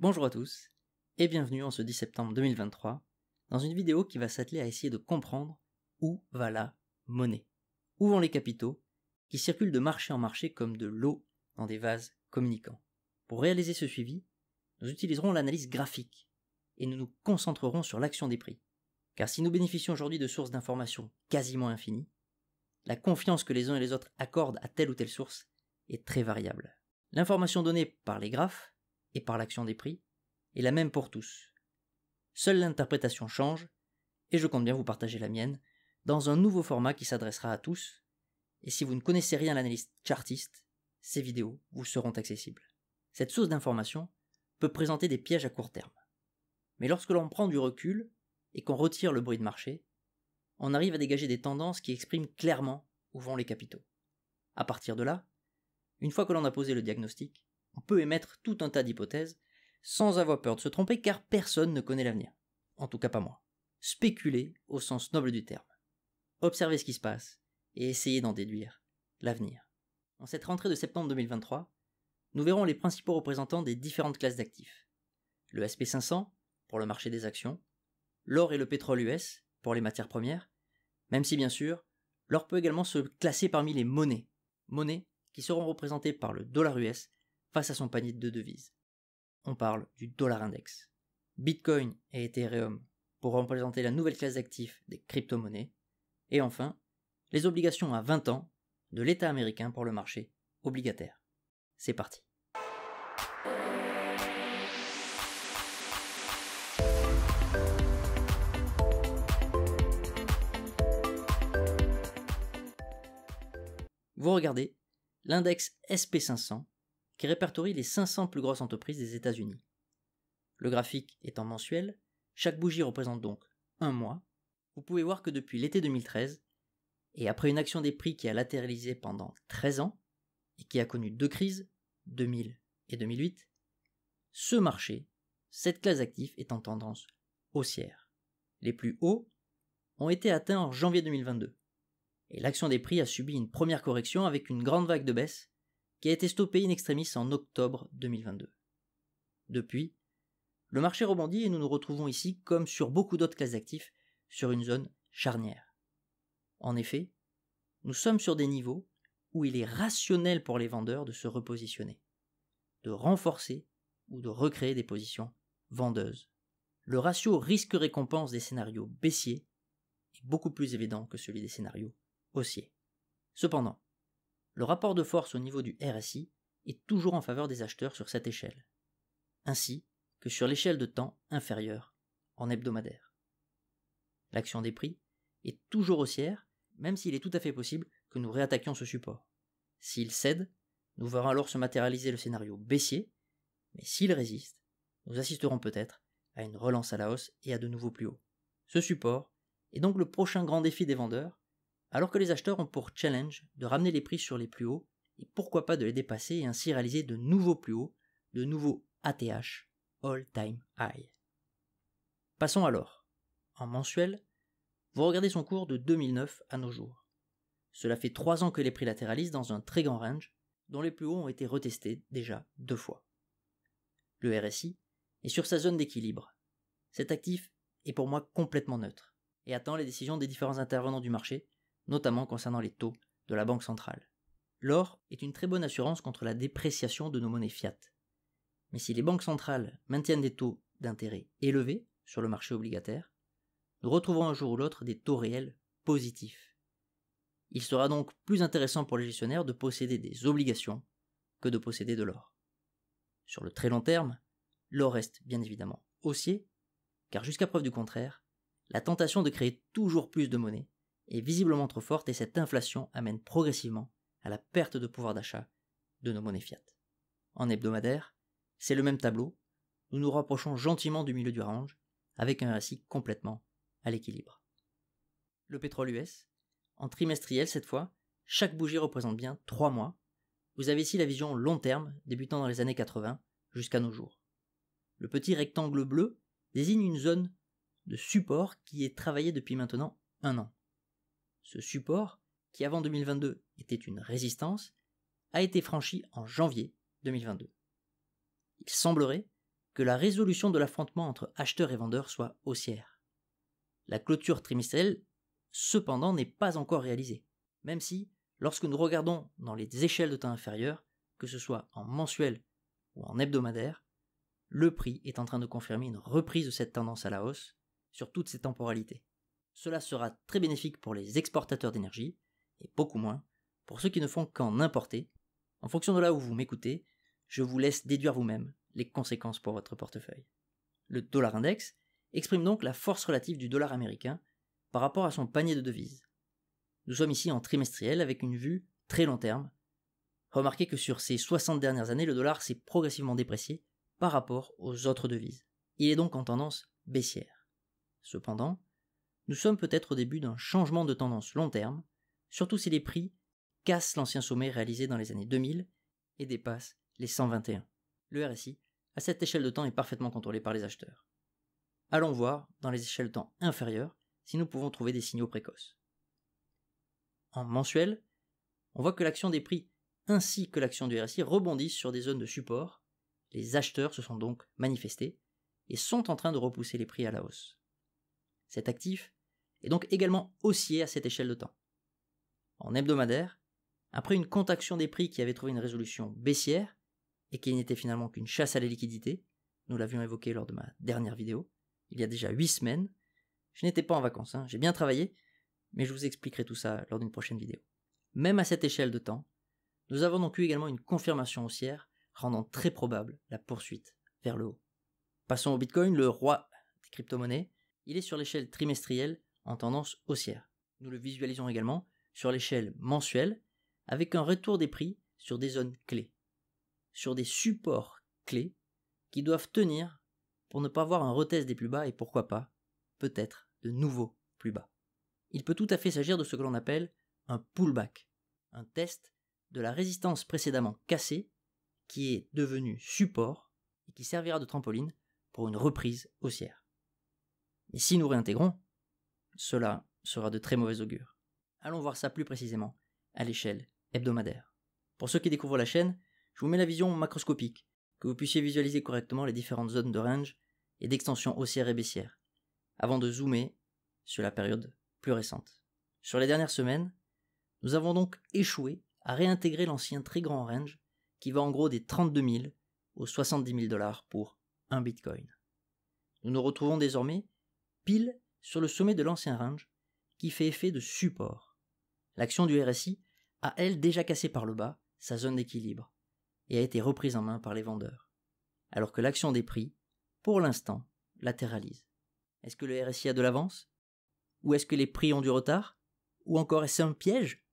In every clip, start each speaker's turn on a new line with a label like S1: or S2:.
S1: Bonjour à tous, et bienvenue en ce 10 septembre 2023, dans une vidéo qui va s'atteler à essayer de comprendre où va la monnaie. Où vont les capitaux, qui circulent de marché en marché comme de l'eau dans des vases communicants. Pour réaliser ce suivi, nous utiliserons l'analyse graphique, et nous nous concentrerons sur l'action des prix. Car si nous bénéficions aujourd'hui de sources d'informations quasiment infinies, la confiance que les uns et les autres accordent à telle ou telle source est très variable. L'information donnée par les graphes et par l'action des prix est la même pour tous. Seule l'interprétation change, et je compte bien vous partager la mienne, dans un nouveau format qui s'adressera à tous, et si vous ne connaissez rien à l'analyse chartiste, ces vidéos vous seront accessibles. Cette source d'information peut présenter des pièges à court terme. Mais lorsque l'on prend du recul, et qu'on retire le bruit de marché, on arrive à dégager des tendances qui expriment clairement où vont les capitaux. À partir de là, une fois que l'on a posé le diagnostic, on peut émettre tout un tas d'hypothèses sans avoir peur de se tromper car personne ne connaît l'avenir. En tout cas pas moi. Spéculer au sens noble du terme. Observer ce qui se passe et essayer d'en déduire l'avenir. En cette rentrée de septembre 2023, nous verrons les principaux représentants des différentes classes d'actifs. Le SP500 pour le marché des actions, l'or et le pétrole US pour les matières premières, même si bien sûr, l'or peut également se classer parmi les monnaies qui seront représentées par le dollar US face à son panier de devises. On parle du dollar index. Bitcoin et Ethereum pour représenter la nouvelle classe d'actifs des crypto-monnaies. Et enfin, les obligations à 20 ans de l'État américain pour le marché obligataire. C'est parti. Vous regardez l'index SP500 qui répertorie les 500 plus grosses entreprises des États-Unis. Le graphique étant mensuel, chaque bougie représente donc un mois. Vous pouvez voir que depuis l'été 2013, et après une action des prix qui a latéralisé pendant 13 ans, et qui a connu deux crises, 2000 et 2008, ce marché, cette classe d'actifs est en tendance haussière. Les plus hauts ont été atteints en janvier 2022, et l'action des prix a subi une première correction avec une grande vague de baisse qui a été stoppée in extremis en octobre 2022. Depuis, le marché rebondit et nous nous retrouvons ici, comme sur beaucoup d'autres classes d'actifs, sur une zone charnière. En effet, nous sommes sur des niveaux où il est rationnel pour les vendeurs de se repositionner, de renforcer ou de recréer des positions vendeuses. Le ratio risque-récompense des scénarios baissiers est beaucoup plus évident que celui des scénarios haussiers. Cependant, le rapport de force au niveau du RSI est toujours en faveur des acheteurs sur cette échelle, ainsi que sur l'échelle de temps inférieure en hebdomadaire. L'action des prix est toujours haussière, même s'il est tout à fait possible que nous réattaquions ce support. S'il cède, nous verrons alors se matérialiser le scénario baissier, mais s'il résiste, nous assisterons peut-être à une relance à la hausse et à de nouveaux plus hauts. Ce support est donc le prochain grand défi des vendeurs, alors que les acheteurs ont pour challenge de ramener les prix sur les plus hauts et pourquoi pas de les dépasser et ainsi réaliser de nouveaux plus hauts, de nouveaux ATH, All-Time High. Passons à l'or. En mensuel, vous regardez son cours de 2009 à nos jours. Cela fait 3 ans que les prix latéralisent dans un très grand range, dont les plus hauts ont été retestés déjà 2 fois. Le RSI est sur sa zone d'équilibre. Cet actif est pour moi complètement neutre et attend les décisions des différents intervenants du marché, notamment concernant les taux de la Banque centrale. L'or est une très bonne assurance contre la dépréciation de nos monnaies fiat. Mais si les banques centrales maintiennent des taux d'intérêt élevés sur le marché obligataire, nous retrouverons un jour ou l'autre des taux réels positifs. Il sera donc plus intéressant pour les gestionnaires de posséder des obligations que de posséder de l'or. Sur le très long terme, l'or reste bien évidemment haussier, car jusqu'à preuve du contraire, la tentation de créer toujours plus de monnaie est visiblement trop forte et cette inflation amène progressivement à la perte de pouvoir d'achat de nos monnaies fiat. En hebdomadaire, c'est le même tableau, nous nous rapprochons gentiment du milieu du range, avec un RSI complètement à l'équilibre. Le pétrole US, en trimestriel cette fois, chaque bougie représente bien 3 mois. Vous avez ici la vision long terme, débutant dans les années 80 jusqu'à nos jours. Le petit rectangle bleu désigne une zone de support qui est travaillée depuis maintenant 1 an. Ce support, qui avant 2022 était une résistance, a été franchi en janvier 2022. Il semblerait que la résolution de l'affrontement entre acheteurs et vendeurs soit haussière. La clôture trimestrielle, cependant, n'est pas encore réalisée, même si, lorsque nous regardons dans les échelles de temps inférieures, que ce soit en mensuel ou en hebdomadaire, le prix est en train de confirmer une reprise de cette tendance à la hausse sur toutes ces temporalités. Cela sera très bénéfique pour les exportateurs d'énergie et beaucoup moins pour ceux qui ne font qu'en importer. En fonction de là où vous m'écoutez, je vous laisse déduire vous-même les conséquences pour votre portefeuille. Le dollar index exprime donc la force relative du dollar américain par rapport à son panier de devises. Nous sommes ici en trimestriel avec une vue très long terme. Remarquez que sur ces 60 dernières années, le dollar s'est progressivement déprécié par rapport aux autres devises. Il est donc en tendance baissière. Cependant, nous sommes peut-être au début d'un changement de tendance long terme, surtout si les prix cassent l'ancien sommet réalisé dans les années 2000 et dépassent les 121. Le RSI, à cette échelle de temps, est parfaitement contrôlé par les acheteurs. Allons voir, dans les échelles de temps inférieures, si nous pouvons trouver des signaux précoces. En mensuel, on voit que l'action des prix ainsi que l'action du RSI rebondissent sur des zones de support. Les acheteurs se sont donc manifestés et sont en train de repousser les prix à la hausse. Cet actif est donc également haussier à cette échelle de temps. En hebdomadaire, après une contraction des prix qui avait trouvé une résolution baissière et qui n'était finalement qu'une chasse à la liquidité, nous l'avions évoqué lors de ma dernière vidéo, il y a déjà 8 semaines, je n'étais pas en vacances, j'ai bien travaillé, mais je vous expliquerai tout ça lors d'une prochaine vidéo. Même à cette échelle de temps, nous avons donc eu également une confirmation haussière rendant très probable la poursuite vers le haut. Passons au Bitcoin, le roi des crypto-monnaies. Il est sur l'échelle trimestrielle en tendance haussière. Nous le visualisons également sur l'échelle mensuelle avec un retour des prix sur des zones clés, sur des supports clés qui doivent tenir pour ne pas avoir un retest des plus bas et pourquoi pas, peut-être, de nouveaux plus bas. Il peut tout à fait s'agir de ce que l'on appelle un pullback, un test de la résistance précédemment cassée qui est devenue support et qui servira de trampoline pour une reprise haussière. Et si nous réintégrons, cela sera de très mauvais augure. Allons voir ça plus précisément à l'échelle hebdomadaire. Pour ceux qui découvrent la chaîne, je vous mets la vision macroscopique, que vous puissiez visualiser correctement les différentes zones de range et d'extension haussière et baissière, avant de zoomer sur la période plus récente. Sur les dernières semaines, nous avons donc échoué à réintégrer l'ancien très grand range qui va en gros des 32 000 aux 70 000 $ pour un Bitcoin. Nous nous retrouvons désormais pile sur le sommet de l'ancien range qui fait effet de support. L'action du RSI a elle déjà cassé par le bas sa zone d'équilibre et a été reprise en main par les vendeurs, alors que l'action des prix, pour l'instant, latéralise. Est-ce que le RSI a de l'avance? Ou est-ce que les prix ont du retard? Ou encore est-ce un piège?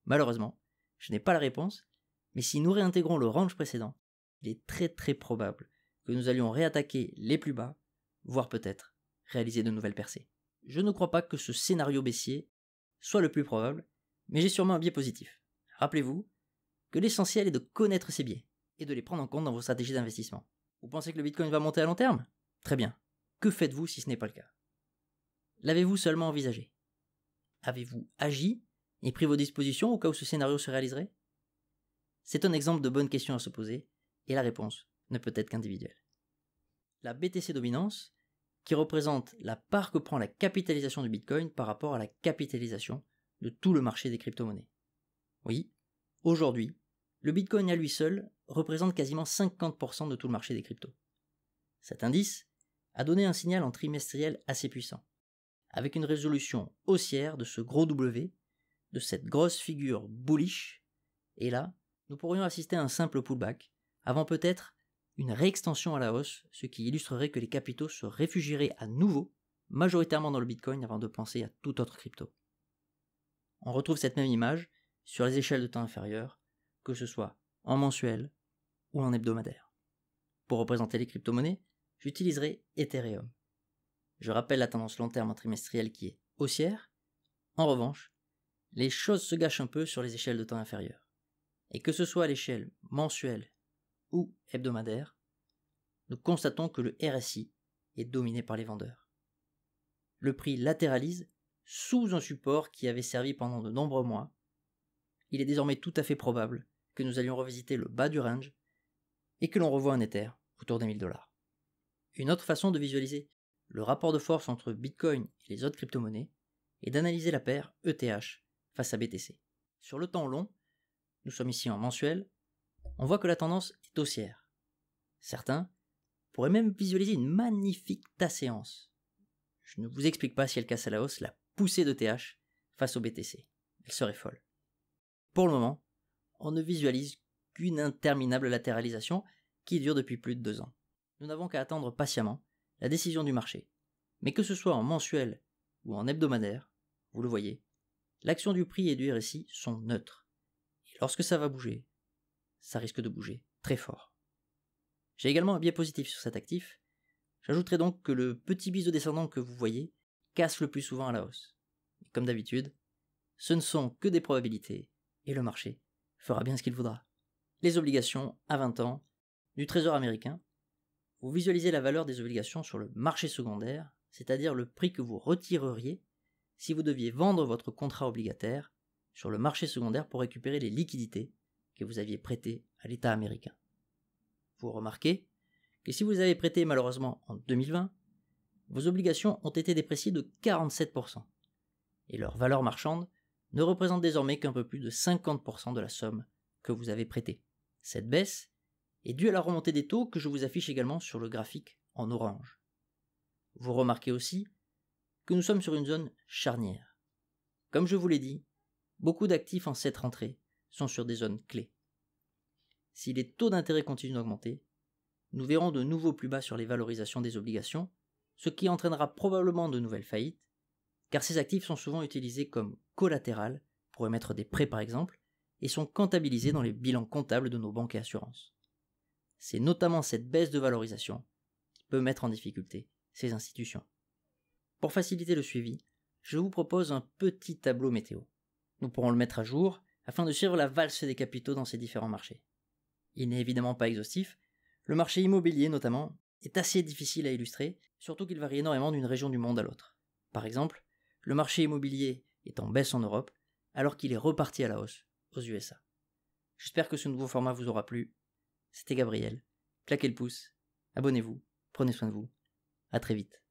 S1: Malheureusement, je n'ai pas la réponse, mais si nous réintégrons le range précédent, il est très très probable que nous allions réattaquer les plus bas, voire peut-être réaliser de nouvelles percées. Je ne crois pas que ce scénario baissier soit le plus probable, mais j'ai sûrement un biais positif. Rappelez-vous que l'essentiel est de connaître ces biais et de les prendre en compte dans vos stratégies d'investissement. Vous pensez que le Bitcoin va monter à long terme? Très bien. Que faites-vous si ce n'est pas le cas? L'avez-vous seulement envisagé? Avez-vous agi et pris vos dispositions au cas où ce scénario se réaliserait? C'est un exemple de bonne question à se poser, et la réponse ne peut être qu'individuelle. La BTC dominance, qui représente la part que prend la capitalisation du Bitcoin par rapport à la capitalisation de tout le marché des crypto-monnaies. Oui, aujourd'hui, le Bitcoin à lui seul représente quasiment 50% de tout le marché des cryptos. Cet indice a donné un signal en trimestriel assez puissant, avec une résolution haussière de ce gros W, de cette grosse figure bullish, et là, nous pourrions assister à un simple pullback, avant peut-être une réextension à la hausse, ce qui illustrerait que les capitaux se réfugieraient à nouveau, majoritairement dans le Bitcoin avant de penser à toute autre crypto. On retrouve cette même image sur les échelles de temps inférieures, que ce soit en mensuel ou en hebdomadaire. Pour représenter les crypto-monnaies, j'utiliserai Ethereum. Je rappelle la tendance long terme en trimestriel qui est haussière. En revanche, les choses se gâchent un peu sur les échelles de temps inférieures. Et que ce soit à l'échelle mensuelle ou hebdomadaire, nous constatons que le RSI est dominé par les vendeurs. Le prix latéralise sous un support qui avait servi pendant de nombreux mois. Il est désormais tout à fait probable que nous allions revisiter le bas du range et que l'on revoie un Ether autour des 1000 $. Une autre façon de visualiser le rapport de force entre Bitcoin et les autres crypto-monnaies est d'analyser la paire ETH face à BTC. Sur le temps long, nous sommes ici en mensuel, on voit que la tendance est haussière. Certains pourraient même visualiser une magnifique tasséance. Je ne vous explique pas si elle casse à la hausse la poussée d'ETH face au BTC. Elle serait folle. Pour le moment, on ne visualise qu'une interminable latéralisation qui dure depuis plus de 2 ans. Nous n'avons qu'à attendre patiemment la décision du marché. Mais que ce soit en mensuel ou en hebdomadaire, vous le voyez, l'action du prix et du RSI sont neutres. Et lorsque ça va bouger, ça risque de bouger très fort. J'ai également un biais positif sur cet actif. J'ajouterai donc que le petit biseau descendant que vous voyez casse le plus souvent à la hausse. Et comme d'habitude, ce ne sont que des probabilités et le marché fera bien ce qu'il voudra. Les obligations à 20 ans du Trésor américain. Vous visualisez la valeur des obligations sur le marché secondaire, c'est-à-dire le prix que vous retireriez si vous deviez vendre votre contrat obligataire sur le marché secondaire pour récupérer les liquidités que vous aviez prêtées à l'État américain. Vous remarquez que si vous avez prêté malheureusement en 2020, vos obligations ont été dépréciées de 47%, et leur valeur marchande ne représente désormais qu'un peu plus de 50% de la somme que vous avez prêtée. Cette baisse est due à la remontée des taux que je vous affiche également sur le graphique en orange. Vous remarquez aussi que nous sommes sur une zone charnière. Comme je vous l'ai dit, beaucoup d'actifs en cette rentrée sont sur des zones clés. Si les taux d'intérêt continuent d'augmenter, nous verrons de nouveaux plus bas sur les valorisations des obligations, ce qui entraînera probablement de nouvelles faillites, car ces actifs sont souvent utilisés comme collatéral pour émettre des prêts par exemple, et sont comptabilisés dans les bilans comptables de nos banques et assurances. C'est notamment cette baisse de valorisation qui peut mettre en difficulté ces institutions. Pour faciliter le suivi, je vous propose un petit tableau météo. Nous pourrons le mettre à jour afin de suivre la valse des capitaux dans ces différents marchés. Il n'est évidemment pas exhaustif, le marché immobilier notamment est assez difficile à illustrer, surtout qu'il varie énormément d'une région du monde à l'autre. Par exemple, le marché immobilier est en baisse en Europe, alors qu'il est reparti à la hausse aux USA. J'espère que ce nouveau format vous aura plu. C'était Gabriel. Claquez le pouce, abonnez-vous, prenez soin de vous. À très vite.